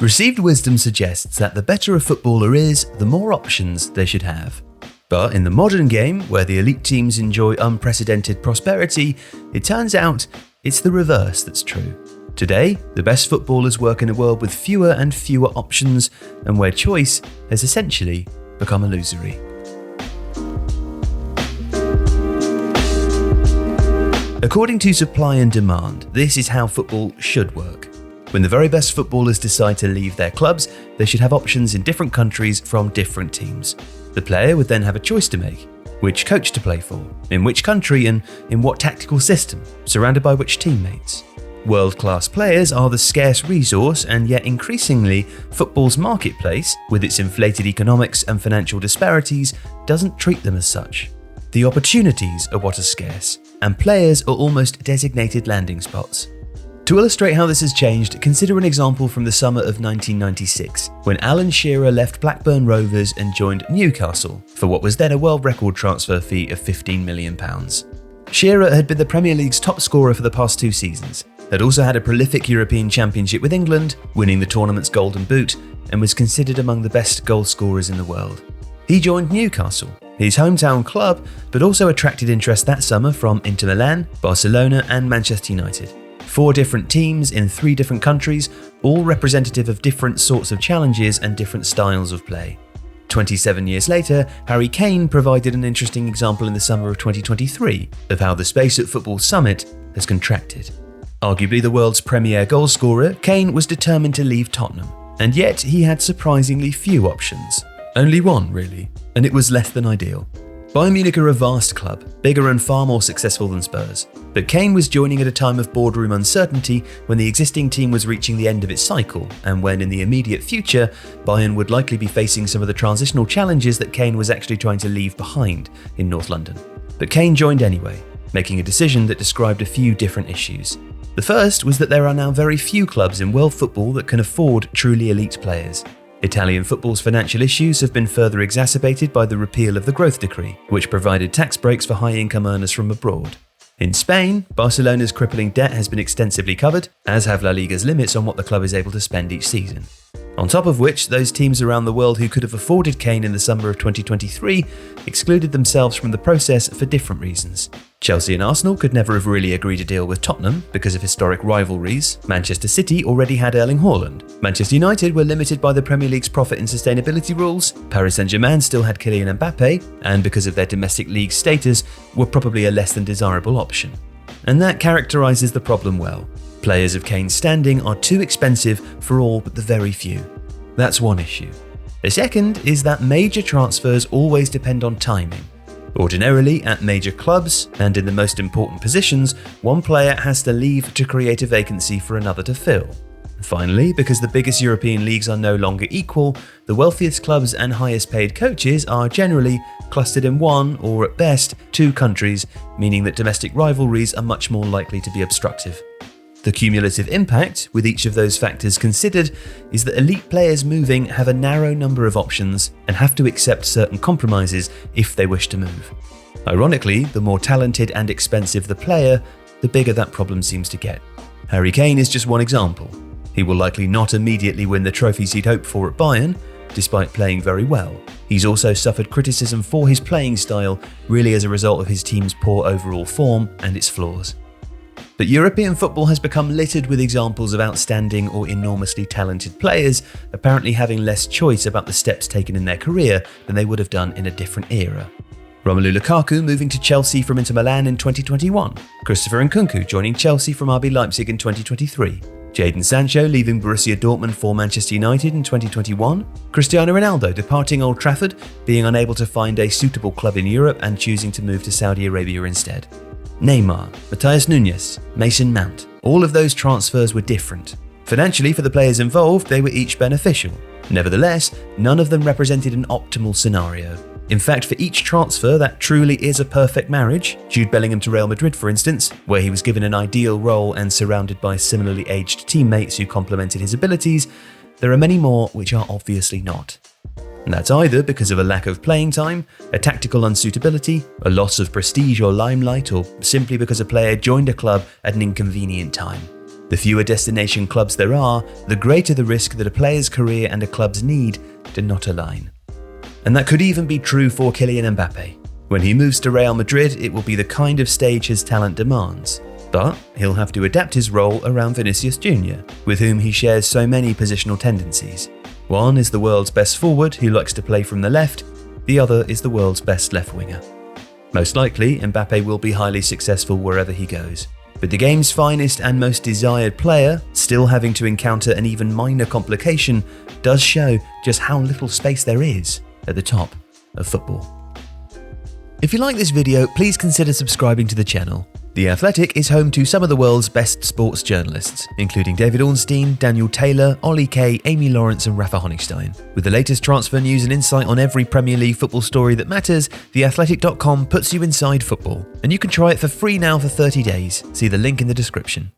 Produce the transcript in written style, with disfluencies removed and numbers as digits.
Received wisdom suggests that the better a footballer is, the more options they should have. But in the modern game, where the elite teams enjoy unprecedented prosperity, it turns out it's the reverse that's true. Today, the best footballers work in a world with fewer and fewer options, and where choice has essentially become illusory. According to supply and demand, this is how football should work. When the very best footballers decide to leave their clubs, they should have options in different countries from different teams. The player would then have a choice to make: which coach to play for, in which country, and in what tactical system, surrounded by which teammates. World-class players are the scarce resource, and yet increasingly, football's marketplace, with its inflated economics and financial disparities, doesn't treat them as such. The opportunities are what are scarce, and players are almost designated landing spots. To illustrate how this has changed, consider an example from the summer of 1996, when Alan Shearer left Blackburn Rovers and joined Newcastle for what was then a world record transfer fee of £15 million. Shearer had been the Premier League's top scorer for the past 2 seasons, had also had a prolific European Championship with England, winning the tournament's Golden Boot, and was considered among the best goal scorers in the world. He joined Newcastle, his hometown club, but also attracted interest that summer from Inter Milan, Barcelona and Manchester United. 4 different teams in 3 different countries, all representative of different sorts of challenges and different styles of play. 27 years later, Harry Kane provided an interesting example in the summer of 2023 of how the space at Football Summit has contracted. Arguably the world's premier goalscorer, Kane was determined to leave Tottenham, and yet he had surprisingly few options. Only one, really, and it was less than ideal. Bayern Munich are a vast club, bigger and far more successful than Spurs. But Kane was joining at a time of boardroom uncertainty when the existing team was reaching the end of its cycle, and when in the immediate future, Bayern would likely be facing some of the transitional challenges that Kane was actually trying to leave behind in North London. But Kane joined anyway, making a decision that described a few different issues. The first was that there are now very few clubs in world football that can afford truly elite players. Italian football's financial issues have been further exacerbated by the repeal of the Growth Decree, which provided tax breaks for high-income earners from abroad. In Spain, Barcelona's crippling debt has been extensively covered, as have La Liga's limits on what the club is able to spend each season. On top of which, those teams around the world who could have afforded Kane in the summer of 2023 excluded themselves from the process for different reasons. Chelsea and Arsenal could never have really agreed a deal with Tottenham because of historic rivalries. Manchester City already had Erling Haaland. Manchester United were limited by the Premier League's profit and sustainability rules. Paris Saint-Germain still had Kylian Mbappe, and because of their domestic league status, were probably a less than desirable option. And that characterises the problem well. Players of Kane's standing are too expensive for all but the very few. That's one issue. The second is that major transfers always depend on timing. Ordinarily, at major clubs, and in the most important positions, one player has to leave to create a vacancy for another to fill. Finally, because the biggest European leagues are no longer equal, the wealthiest clubs and highest paid coaches are generally clustered in 1 or at best 2 countries, meaning that domestic rivalries are much more likely to be obstructive. The cumulative impact, with each of those factors considered, is that elite players moving have a narrow number of options and have to accept certain compromises if they wish to move. Ironically, the more talented and expensive the player, the bigger that problem seems to get. Harry Kane is just one example. He will likely not immediately win the trophies he'd hoped for at Bayern, despite playing very well. He's also suffered criticism for his playing style, really as a result of his team's poor overall form and its flaws. But European football has become littered with examples of outstanding or enormously talented players apparently having less choice about the steps taken in their career than they would have done in a different era. Romelu Lukaku moving to Chelsea from Inter Milan in 2021, Christopher Nkunku joining Chelsea from RB Leipzig in 2023, Jadon Sancho leaving Borussia Dortmund for Manchester United in 2021, Cristiano Ronaldo departing Old Trafford, being unable to find a suitable club in Europe and choosing to move to Saudi Arabia instead. Neymar, Matheus Nunes, Mason Mount, all of those transfers were different. Financially, for the players involved, they were each beneficial. Nevertheless, none of them represented an optimal scenario. In fact, for each transfer that truly is a perfect marriage, Jude Bellingham to Real Madrid for instance, where he was given an ideal role and surrounded by similarly aged teammates who complemented his abilities, there are many more which are obviously not. And that's either because of a lack of playing time, a tactical unsuitability, a loss of prestige or limelight, or simply because a player joined a club at an inconvenient time. The fewer destination clubs there are, the greater the risk that a player's career and a club's need do not align. And that could even be true for Kylian Mbappe. When he moves to Real Madrid, it will be the kind of stage his talent demands. But he'll have to adapt his role around Vinicius Jr., with whom he shares so many positional tendencies. One is the world's best forward who likes to play from the left, the other is the world's best left winger. Most likely, Mbappe will be highly successful wherever he goes. But the game's finest and most desired player, still having to encounter an even minor complication, does show just how little space there is at the top of football. If you like this video, please consider subscribing to the channel. The Athletic is home to some of the world's best sports journalists, including David Ornstein, Daniel Taylor, Ollie Kay, Amy Lawrence and Rafa Honigstein. With the latest transfer news and insight on every Premier League football story that matters, theathletic.com puts you inside football. And you can try it for free now for 30 days. See the link in the description.